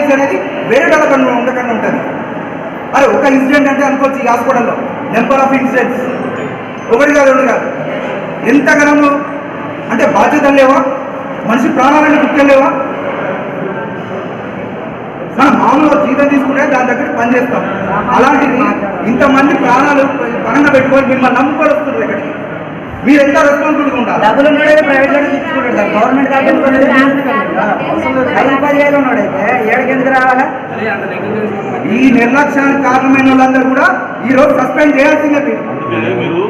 Realities అనేది వేరే వాళ్ళకన్నా ఉండకుండా ఉంటుంది. అరే ఒక ఇన్సిడెంట్ అంటే అనుకోవచ్చు ఈ హాస్పిటల్లో నెంబర్ ఆఫ్ ఇన్సిడెంట్స్ ఒకటి కాదు రెండు కాదు. ఎంతగానో అంటే బాధ్యతలు లేవా, మనిషి ప్రాణాలను గుర్తులేవా? మనం మామూలుగా జీతం తీసుకుంటే దాని దగ్గర పని చేస్తాం. అలాంటిది ఇంతమంది ప్రాణాలు పరంగా పెట్టుకొని మిమ్మల్ని నమ్ముకొని వస్తున్నారు. ఇక్కడికి మీరు ఎంత రెస్పాన్సిబిలిటీ ఉండాలి? డబ్బులు ఉన్నాడే ప్రైవేట్ లో తీసుకుంటాడు సార్, గవర్నమెంట్ కాదు ఉన్నాడైతే ఏడుకి ఎందుకు రావాలా? ఈ నిర్లక్ష్యానికి కారణమైన వాళ్ళందరూ కూడా ఈ రోజు సస్పెండ్ చేయాల్సిందే. మీరు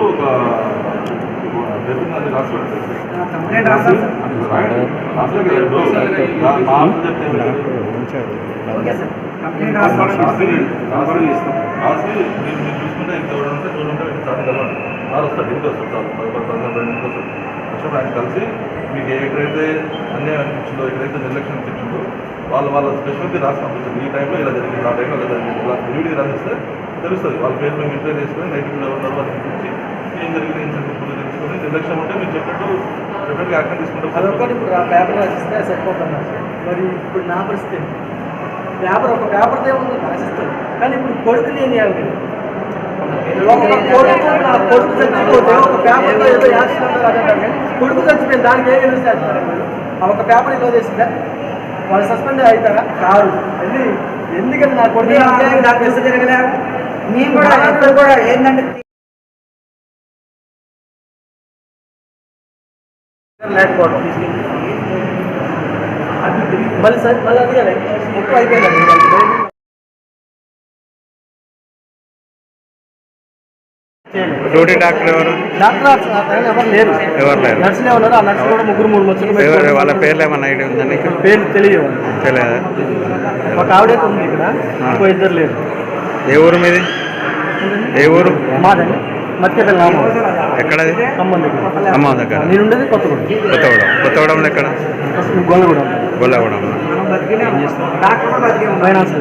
చూసుకుంటే ఇంకెవరంటే చూడంటే వస్తాడు, ఇంటికి వస్తాడు, వచ్చినప్పుడు ఆయన కలిసి మీకు ఎక్కడైతే అన్యాయం అనిపించిందో, ఎక్కడైతే నిర్లక్ష్యం అనిపించిందో వాళ్ళ స్పెషల్కి రాసి పంపించండి. ఈ టైంలో ఇలా జరిగింది, ఆ టైంలో ఇలా జరిగింది, ఇలా డ్యూటీ రాసిస్తే తెలుస్తుంది. వాళ్ళ పేరు మేము ఇంటర్ చేసుకొని నైట్ ఎవరు వాళ్ళని పిలిచి ఏం జరిగింది, ఏం సంగతులు తెలుసుకొని నిర్లక్ష్యం ఉంటే మీరు చెప్పినట్టు డెఫినెట్గా యాక్షన్ తీసుకుంటాం. అదొకటి ఇప్పుడు ఆ పేపర్ రాసిస్తే సరిపోతున్నా. మరి ఇప్పుడు నా పరిస్థితి పేపర్ ఒక పేపర్దే ఉంది రాసిస్తాను, కానీ ఇప్పుడు కొడుకుని ఏం చేయాలి? కొడుకు చచ్చిపోతే ఒక పేపర్లో ఏదో యాక్షన్ అంటారు, కానీ కొడుకు చచ్చిపోయింది దానికి ఏం చేస్తారు? ఒక పేపర్ ఇలా చేసిందా వాళ్ళు సస్పెండ్ అవుతారా? కాదు. ఎందుకంటే నా కొడుకు నాకు ఎంత జరగలే. నేను కూడా ఏంటంటే లేకపోవడం మళ్ళీ సార్ మళ్ళీ అది ఎక్కువ అయిపోయిందండి. డ్యూటీ డాక్టర్ ఎవరు? డాక్టర్ ఎవరు లేరు, నర్సులే ఉన్నారు. ఆ నర్సు కూడా ముగ్గురు మూడు మచ్చలు. వాళ్ళ పేర్లు ఏమన్నా ఐడియా ఉందా నీకు? పేర్లు తెలియదు. తెలియదా? ఒక ఆవిడైతే ఉంది ఇక్కడ, ఇంకో ఇద్దరు లేరు. ఏ ఊరు మీది? ఏ ఊరు? మాదండి మత్తిపల్లి నామం. ఎక్కడది? ఖమ్మం దగ్గర. ఖమ్మం దగ్గర. నేను ఉండేది కొత్తగూడెంలో ఎక్కడ? గొల్లగూడెం. గొల్లగూడెం. ఫైనాన్స్